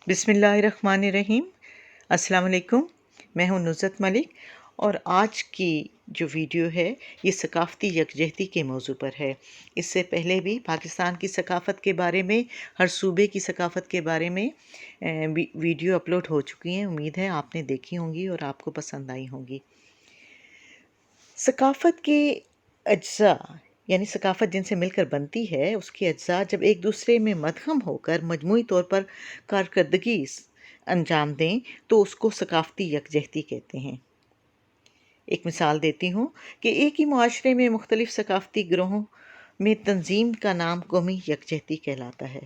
بسم اللہ الرحمن الرحیم۔ السلام علیکم، میں ہوں نصرت ملک، اور آج کی جو ویڈیو ہے یہ ثقافتی یکجہتی کے موضوع پر ہے۔ اس سے پہلے بھی پاکستان کی ثقافت کے بارے میں، ہر صوبے کی ثقافت کے بارے میں ویڈیو اپلوڈ ہو چکی ہیں۔ امید ہے آپ نے دیکھی ہوں گی اور آپ کو پسند آئی ہوں گی۔ ثقافت کے اجزاء، یعنی ثقافت جن سے مل کر بنتی ہے، اس کے اجزاء جب ایک دوسرے میں مدغم ہو کر مجموعی طور پر کارکردگی انجام دیں تو اس کو ثقافتی یکجہتی کہتے ہیں۔ ایک مثال دیتی ہوں کہ ایک ہی معاشرے میں مختلف ثقافتی گروہوں میں تنظیم کا نام قومی یکجہتی کہلاتا ہے۔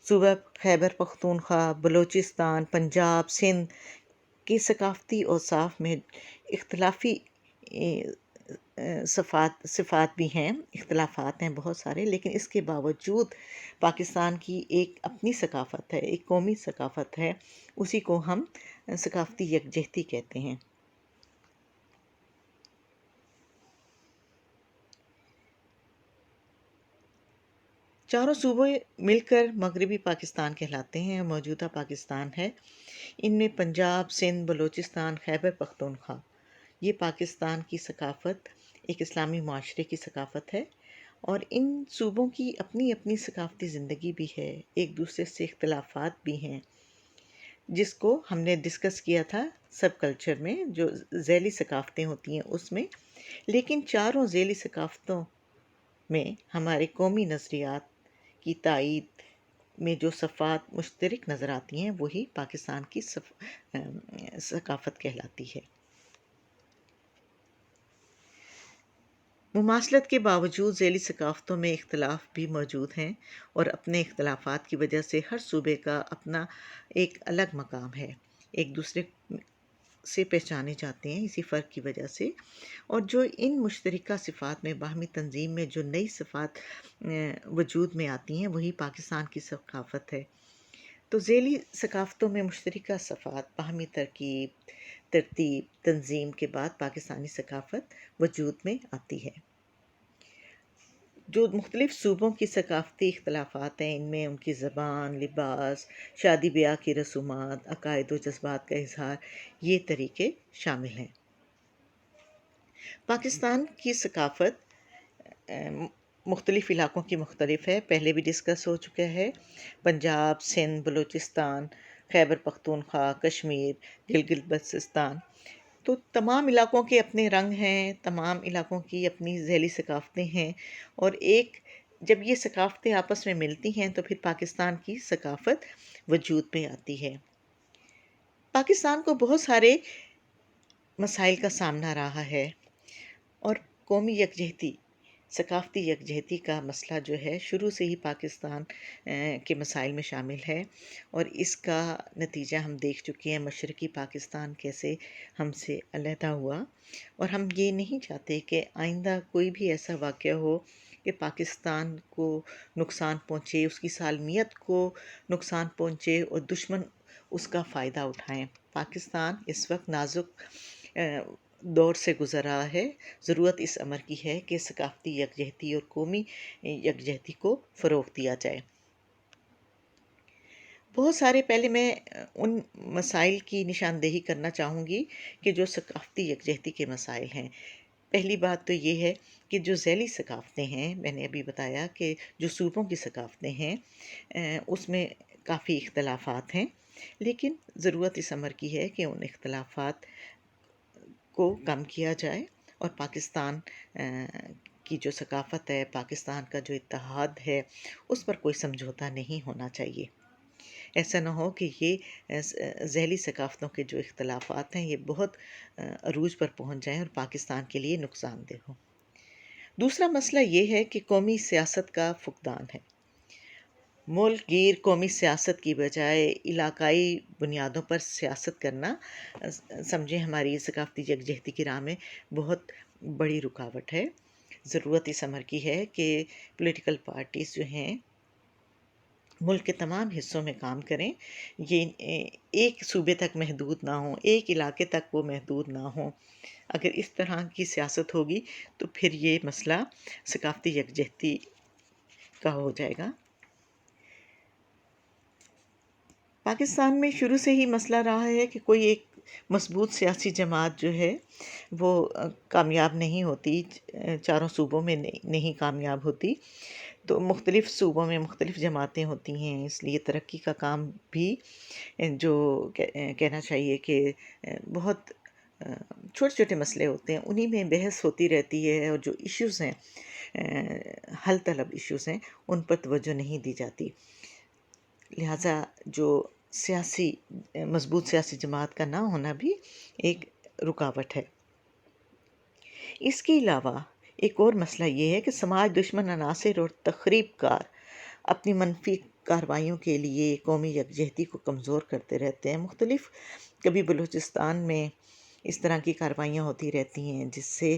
صوبہ خیبر پختونخوا، بلوچستان، پنجاب، سندھ کے ثقافتی اوصاف میں اختلافی صفات بھی ہیں، اختلافات ہیں بہت سارے، لیکن اس کے باوجود پاکستان کی ایک اپنی ثقافت ہے، ایک قومی ثقافت ہے، اسی کو ہم ثقافتی یکجہتی کہتے ہیں۔ چاروں صوبے مل کر مغربی پاکستان کہلاتے ہیں، موجودہ پاکستان ہے۔ ان میں پنجاب، سندھ، بلوچستان، خیبر پختونخوا، یہ پاکستان کی ثقافت ایک اسلامی معاشرے کی ثقافت ہے، اور ان صوبوں کی اپنی اپنی ثقافتی زندگی بھی ہے، ایک دوسرے سے اختلافات بھی ہیں، جس کو ہم نے ڈسکس کیا تھا سب کلچر میں، جو ذیلی ثقافتیں ہوتی ہیں اس میں۔ لیکن چاروں ذیلی ثقافتوں میں ہمارے قومی نظریات کی تائید میں جو صفات مشترک نظر آتی ہیں وہی پاکستان کی ثقافت کہلاتی ہے۔ مماثلت کے باوجود ذیلی ثقافتوں میں اختلاف بھی موجود ہیں، اور اپنے اختلافات کی وجہ سے ہر صوبے کا اپنا ایک الگ مقام ہے، ایک دوسرے سے پہچانے جاتے ہیں اسی فرق کی وجہ سے۔ اور جو ان مشترکہ صفات میں باہمی تنظیم میں جو نئی صفات وجود میں آتی ہیں وہی پاکستان کی ثقافت ہے۔ تو ذیلی ثقافتوں میں مشترکہ صفات، باہمی ترتیب، تنظیم کے بعد پاکستانی ثقافت وجود میں آتی ہے۔ جو مختلف صوبوں کی ثقافتی اختلافات ہیں، ان میں ان کی زبان، لباس، شادی بیاہ کی رسومات، عقائد و جذبات کا اظہار، یہ طریقے شامل ہیں۔ پاکستان کی ثقافت مختلف علاقوں کی مختلف ہے، پہلے بھی ڈسکس ہو چکا ہے۔ پنجاب، سندھ، بلوچستان، خیبر پختونخوا، کشمیر، گلگت بلتستان، تو تمام علاقوں کے اپنے رنگ ہیں، تمام علاقوں کی اپنی ذیلی ثقافتیں ہیں، اور جب یہ ثقافتیں آپس میں ملتی ہیں تو پھر پاکستان کی ثقافت وجود میں آتی ہے۔ پاکستان کو بہت سارے مسائل کا سامنا رہا ہے، اور قومی یکجہتی، ثقافتی یکجہتی کا مسئلہ جو ہے شروع سے ہی پاکستان کے مسائل میں شامل ہے، اور اس کا نتیجہ ہم دیکھ چکے ہیں، مشرقی پاکستان کیسے ہم سے علیحدہ ہوا، اور ہم یہ نہیں چاہتے کہ آئندہ کوئی بھی ایسا واقعہ ہو کہ پاکستان کو نقصان پہنچے، اس کی سالمیت کو نقصان پہنچے اور دشمن اس کا فائدہ اٹھائیں۔ پاکستان اس وقت نازک دور سے گزر رہا ہے، ضرورت اس امر کی ہے کہ ثقافتی یکجہتی اور قومی یکجہتی کو فروغ دیا جائے۔ بہت سارے، پہلے میں ان مسائل کی نشاندہی کرنا چاہوں گی کہ جو ثقافتی یکجہتی کے مسائل ہیں۔ پہلی بات تو یہ ہے کہ جو ذیلی ثقافتیں ہیں، میں نے ابھی بتایا کہ جو صوبوں کی ثقافتیں ہیں اس میں کافی اختلافات ہیں، لیکن ضرورت اس امر کی ہے کہ ان اختلافات کو کم کیا جائے، اور پاکستان کی جو ثقافت ہے، پاکستان کا جو اتحاد ہے، اس پر کوئی سمجھوتا نہیں ہونا چاہیے۔ ایسا نہ ہو کہ یہ ذیلی ثقافتوں کے جو اختلافات ہیں یہ بہت عروج پر پہنچ جائیں اور پاکستان کے لیے نقصان دہ ہوں۔ دوسرا مسئلہ یہ ہے کہ قومی سیاست کا فقدان ہے۔ ملک گیر قومی سیاست کی بجائے علاقائی بنیادوں پر سیاست کرنا سمجھیں ہماری ثقافتی یکجہتی کی راہ میں بہت بڑی رکاوٹ ہے۔ ضرورت اس امر کی ہے کہ پولیٹیکل پارٹیز جو ہیں ملک کے تمام حصوں میں کام کریں، یہ ایک صوبے تک محدود نہ ہوں، ایک علاقے تک وہ محدود نہ ہوں۔ اگر اس طرح کی سیاست ہوگی تو پھر یہ مسئلہ ثقافتی یکجہتی کا ہو جائے گا۔ پاکستان میں شروع سے ہی مسئلہ رہا ہے کہ کوئی ایک مضبوط سیاسی جماعت جو ہے وہ کامیاب نہیں ہوتی، چاروں صوبوں میں نہیں کامیاب ہوتی، تو مختلف صوبوں میں مختلف جماعتیں ہوتی ہیں، اس لیے ترقی کا کام بھی جو کہنا چاہیے کہ بہت چھوٹے چھوٹے مسئلے ہوتے ہیں، انہی میں بحث ہوتی رہتی ہے، اور جو ایشوز ہیں، حل طلب ایشوز ہیں، ان پر توجہ نہیں دی جاتی، لہٰذا جو سیاسی مضبوط سیاسی جماعت کا نہ ہونا بھی ایک رکاوٹ ہے۔ اس کے علاوہ ایک اور مسئلہ یہ ہے کہ سماج دشمن عناصر اور تخریب کار اپنی منفی کارروائیوں کے لیے قومی یکجہتی کو کمزور کرتے رہتے ہیں۔ مختلف کبھی بلوچستان میں اس طرح کی کارروائیاں ہوتی رہتی ہیں جس سے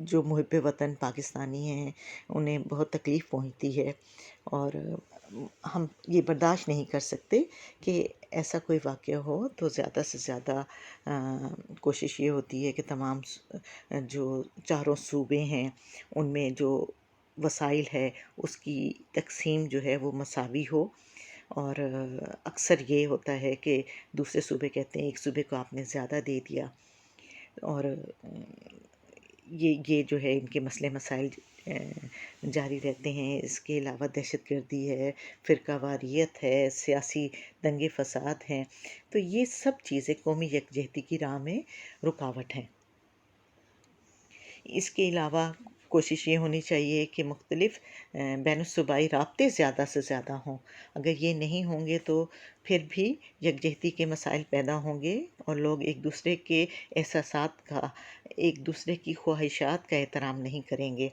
جو محب وطن پاکستانی ہیں انہیں بہت تکلیف پہنچتی ہے، اور ہم یہ برداشت نہیں کر سکتے کہ ایسا کوئی واقعہ ہو، تو زیادہ سے زیادہ کوشش یہ ہوتی ہے کہ تمام جو چاروں صوبے ہیں ان میں جو وسائل ہے اس کی تقسیم جو ہے وہ مساوی ہو، اور اکثر یہ ہوتا ہے کہ دوسرے صوبے کہتے ہیں ایک صوبے کو آپ نے زیادہ دے دیا، اور یہ جو ہے ان کے مسئلے مسائل جاری رہتے ہیں۔ اس کے علاوہ دہشت گردی ہے، فرقہ واریت ہے، سیاسی دنگے فساد ہیں، تو یہ سب چیزیں قومی یکجہتی کی راہ میں رکاوٹ ہیں۔ اس کے علاوہ کوشش یہ ہونی چاہیے کہ مختلف بین الصوبائی رابطے زیادہ سے زیادہ ہوں، اگر یہ نہیں ہوں گے تو پھر بھی یکجہتی کے مسائل پیدا ہوں گے، اور لوگ ایک دوسرے کے احساسات کا، ایک دوسرے کی خواہشات کا احترام نہیں کریں گے۔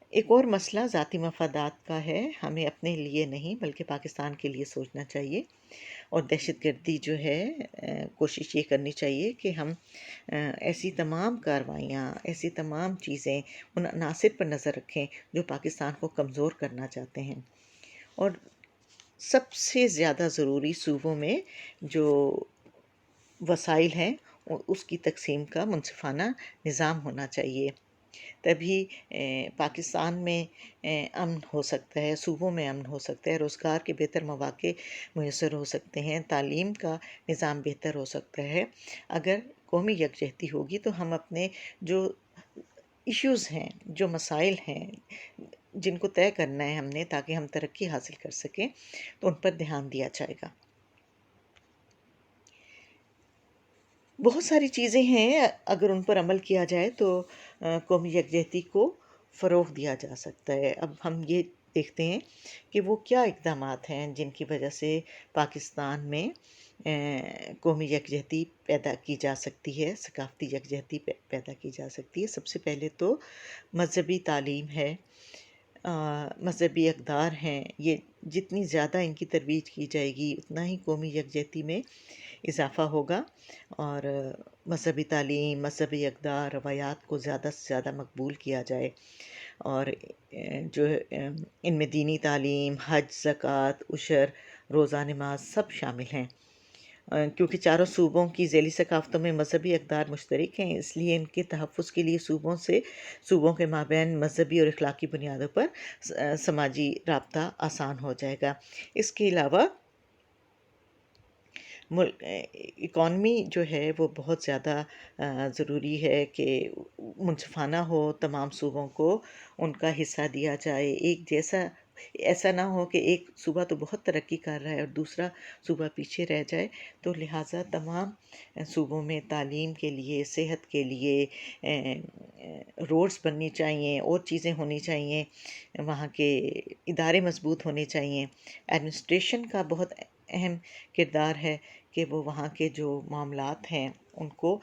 ایک اور مسئلہ ذاتی مفادات کا ہے، ہمیں اپنے لیے نہیں بلکہ پاکستان کے لیے سوچنا چاہیے، اور دہشت گردی جو ہے کوشش یہ کرنی چاہیے کہ ہم ایسی تمام کارروائیاں، ایسی تمام چیزیں ان عناصر پر نظر رکھیں جو پاکستان کو کمزور کرنا چاہتے ہیں، اور سب سے زیادہ ضروری صوبوں میں جو وسائل ہیں اس کی تقسیم کا منصفانہ نظام ہونا چاہیے، تبھی پاکستان میں امن ہو سکتا ہے، صوبوں میں امن ہو سکتا ہے، روزگار کے بہتر مواقع میسر ہو سکتے ہیں، تعلیم کا نظام بہتر ہو سکتا ہے۔ اگر قومی یکجہتی ہوگی تو ہم اپنے جو ایشوز ہیں، جو مسائل ہیں جن کو طے کرنا ہے ہم نے تاکہ ہم ترقی حاصل کر سکیں، تو ان پر دھیان دیا جائے گا۔ بہت ساری چیزیں ہیں، اگر ان پر عمل کیا جائے تو قومی یکجہتی کو فروغ دیا جا سکتا ہے۔ اب ہم یہ دیکھتے ہیں کہ وہ کیا اقدامات ہیں جن کی وجہ سے پاکستان میں قومی یکجہتی پیدا کی جا سکتی ہے، ثقافتی یکجہتی پیدا کی جا سکتی ہے۔ سب سے پہلے تو مذہبی تعلیم ہے، مذہبی اقدار ہیں، یہ جتنی زیادہ ان کی ترویج کی جائے گی اتنا ہی قومی یکجہتی میں اضافہ ہوگا، اور مذہبی تعلیم، مذہبی اقدار، روایات کو زیادہ سے زیادہ مقبول کیا جائے، اور جو ان میں دینی تعلیم، حج، زکوٰۃ، عشر، روزہ، نماز سب شامل ہیں، کیونکہ چاروں صوبوں کی ذیلی ثقافتوں میں مذہبی اقدار مشترک ہیں، اس لیے ان کے تحفظ کے لیے صوبوں کے مابین مذہبی اور اخلاقی بنیادوں پر سماجی رابطہ آسان ہو جائے گا۔ اس کے علاوہ اکانومی جو ہے وہ بہت زیادہ ضروری ہے کہ منصفانہ ہو، تمام صوبوں کو ان کا حصہ دیا جائے، ایک جیسا، ایسا نہ ہو کہ ایک صوبہ تو بہت ترقی کر رہا ہے اور دوسرا صوبہ پیچھے رہ جائے، تو لہٰذا تمام صوبوں میں تعلیم کے لیے، صحت کے لیے روڈز بننی چاہیے، اور چیزیں ہونی چاہیے، وہاں کے ادارے مضبوط ہونے چاہیے، ایڈمنسٹریشن کا بہت اہم کردار ہے کہ وہ وہاں کے جو معاملات ہیں ان کو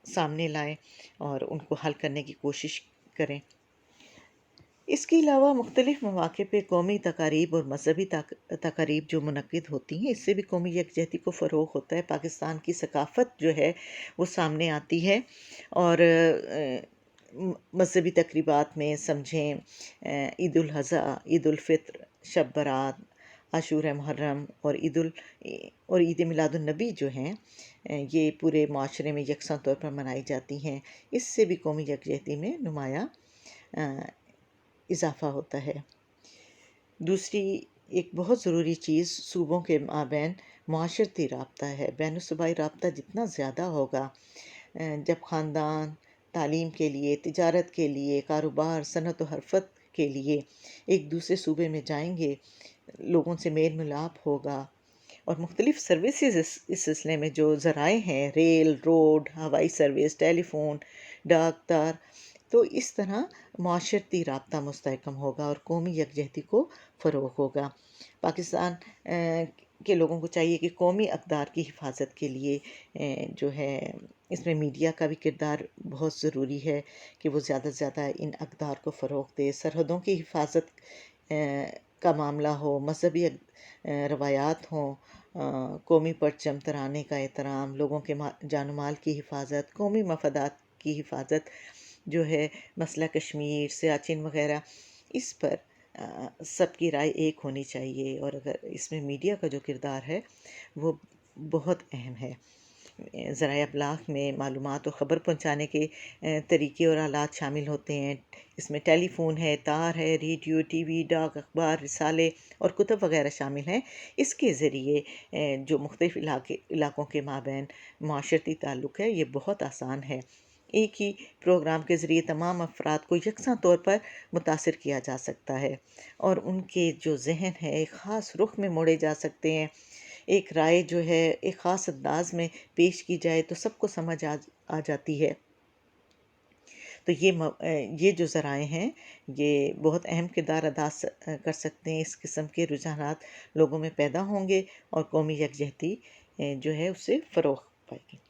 سامنے لائیں اور ان کو حل کرنے کی کوشش کریں۔ اس کے علاوہ مختلف مواقع پہ قومی تقاریب اور مذہبی تقاریب جو منعقد ہوتی ہیں، اس سے بھی قومی یکجہتی کو فروغ ہوتا ہے، پاکستان کی ثقافت جو ہے وہ سامنے آتی ہے، اور مذہبی تقریبات میں سمجھیں عید الاضحیٰ، عید الفطر، شب برات، عاشورہ محرم اور عید میلاد النبی جو ہیں، یہ پورے معاشرے میں یکساں طور پر منائی جاتی ہیں، اس سے بھی قومی یکجہتی میں نمایاں اضافہ ہوتا ہے۔ دوسری ایک بہت ضروری چیز صوبوں کے مابین معاشرتی رابطہ ہے۔ بین الصوبائی رابطہ جتنا زیادہ ہوگا، جب خاندان تعلیم کے لیے، تجارت کے لیے، کاروبار، صنعت و حرفت کے لیے ایک دوسرے صوبے میں جائیں گے، لوگوں سے میل ملاپ ہوگا، اور مختلف سروسز اس سلسلے میں جو ذرائع ہیں، ریل، روڈ، ہوائی سروس، ٹیلی فون، ڈاک تار، تو اس طرح معاشرتی رابطہ مستحکم ہوگا اور قومی یکجہتی کو فروغ ہوگا۔ پاکستان کے لوگوں کو چاہیے کہ قومی اقدار کی حفاظت کے لیے جو ہے اس میں میڈیا کا بھی کردار بہت ضروری ہے کہ وہ زیادہ سے زیادہ ان اقدار کو فروغ دے۔ سرحدوں کی حفاظت کا معاملہ ہو، مذہبی روایات ہوں، قومی پرچم ترانے کا احترام، لوگوں کے جان و مال کی حفاظت، قومی مفادات کی حفاظت جو ہے، مسئلہ کشمیر، سیاچن وغیرہ، اس پر سب کی رائے ایک ہونی چاہیے، اور اگر اس میں میڈیا کا جو کردار ہے وہ بہت اہم ہے۔ ذرائع ابلاغ میں معلومات و خبر پہنچانے کے طریقے اور آلات شامل ہوتے ہیں۔ اس میں ٹیلی فون ہے، تار ہے، ریڈیو، ٹی وی، ڈاک، اخبار، رسالے اور کتب وغیرہ شامل ہیں۔ اس کے ذریعے جو مختلف علاقوں کے مابین معاشرتی تعلق ہے، یہ بہت آسان ہے۔ ایک ہی پروگرام کے ذریعے تمام افراد کو یکساں طور پر متاثر کیا جا سکتا ہے، اور ان کے جو ذہن ہے ایک خاص رخ میں موڑے جا سکتے ہیں۔ ایک رائے جو ہے ایک خاص انداز میں پیش کی جائے تو سب کو سمجھ آ جاتی ہے۔ تو یہ جو ذرائع ہیں یہ بہت اہم کردار ادا کر سکتے ہیں۔ اس قسم کے رجحانات لوگوں میں پیدا ہوں گے اور قومی یکجہتی جو ہے اسے فروغ پائے گی۔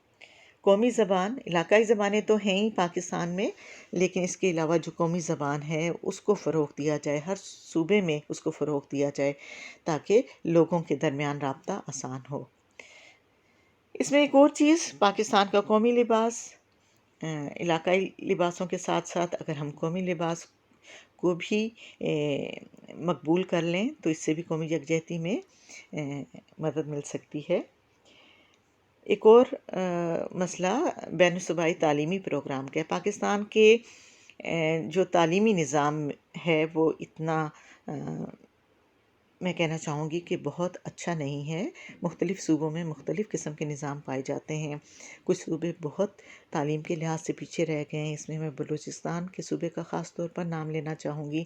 قومی زبان، علاقائی زبانیں تو ہیں ہی پاکستان میں، لیکن اس کے علاوہ جو قومی زبان ہے اس کو فروغ دیا جائے، ہر صوبے میں اس کو فروغ دیا جائے تاکہ لوگوں کے درمیان رابطہ آسان ہو۔ اس میں ایک اور چیز، پاکستان کا قومی لباس، علاقائی لباسوں کے ساتھ ساتھ اگر ہم قومی لباس کو بھی مقبول کر لیں تو اس سے بھی قومی یکجہتی میں مدد مل سکتی ہے۔ ایک اور مسئلہ بین الصوبائی تعلیمی پروگرام کا ہے۔ پاکستان کے جو تعلیمی نظام ہے وہ اتنا میں کہنا چاہوں گی کہ بہت اچھا نہیں ہے۔ مختلف صوبوں میں مختلف قسم کے نظام پائے جاتے ہیں۔ کچھ صوبے بہت تعلیم کے لحاظ سے پیچھے رہ گئے ہیں۔ اس میں بلوچستان کے صوبے کا خاص طور پر نام لینا چاہوں گی۔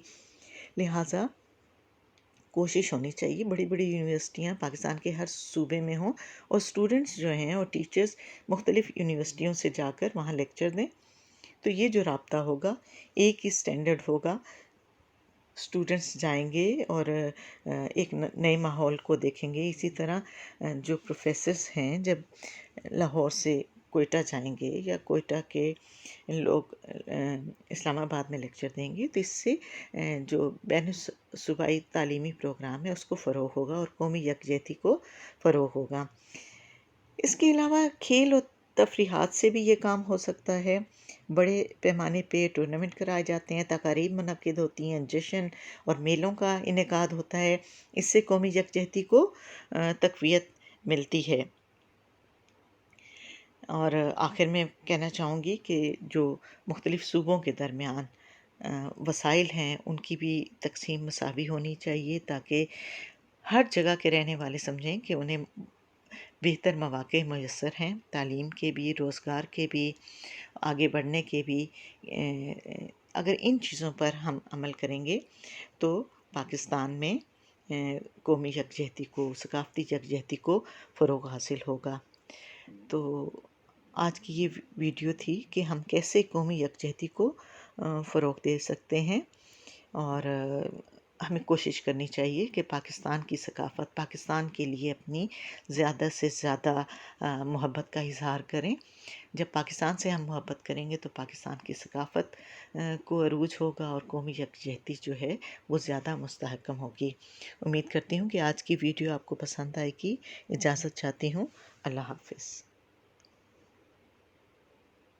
لہٰذا کوشش ہونی چاہیے بڑی بڑی یونیورسٹیاں پاکستان کے ہر صوبے میں ہوں، اور اسٹوڈنٹس جو ہیں اور ٹیچرز مختلف یونیورسٹیوں سے جا کر وہاں لیکچر دیں، تو یہ جو رابطہ ہوگا ایک ہی اسٹینڈرڈ ہوگا۔ اسٹوڈنٹس جائیں گے اور ایک نئے ماحول کو دیکھیں گے۔ اسی طرح جو پروفیسرز ہیں جب لاہور سے کوئٹہ جائیں گے یا کوئٹہ کے لوگ اسلام آباد میں لیکچر دیں گے، تو اس سے جو بین الصوبائی تعلیمی پروگرام ہے اس کو فروغ ہوگا اور قومی یکجہتی کو فروغ ہوگا۔ اس کے علاوہ کھیل و تفریحات سے بھی یہ کام ہو سکتا ہے۔ بڑے پیمانے پہ ٹورنامنٹ کرائے جاتے ہیں، تقاریب منعقد ہوتی ہیں، جشن اور میلوں کا انعقاد ہوتا ہے۔ اس سے قومی یکجہتی کو تقویت ملتی ہے۔ اور آخر میں کہنا چاہوں گی کہ جو مختلف صوبوں کے درمیان وسائل ہیں ان کی بھی تقسیم مساوی ہونی چاہیے تاکہ ہر جگہ کے رہنے والے سمجھیں کہ انہیں بہتر مواقع میسر ہیں، تعلیم کے بھی، روزگار کے بھی، آگے بڑھنے کے بھی۔ اگر ان چیزوں پر ہم عمل کریں گے تو پاکستان میں قومی یکجہتی کو، ثقافتی یکجہتی کو فروغ حاصل ہوگا۔ تو آج کی یہ ویڈیو تھی کہ ہم کیسے قومی یکجہتی کو فروغ دے سکتے ہیں، اور ہمیں کوشش کرنی چاہیے کہ پاکستان کی ثقافت، پاکستان کے لیے اپنی زیادہ سے زیادہ محبت کا اظہار کریں۔ جب پاکستان سے ہم محبت کریں گے تو پاکستان کی ثقافت کو عروج ہوگا اور قومی یکجہتی جو ہے وہ زیادہ مستحکم ہوگی۔ امید کرتی ہوں کہ آج کی ویڈیو آپ کو پسند آئے گی۔ اجازت چاہتی ہوں۔ اللہ حافظ۔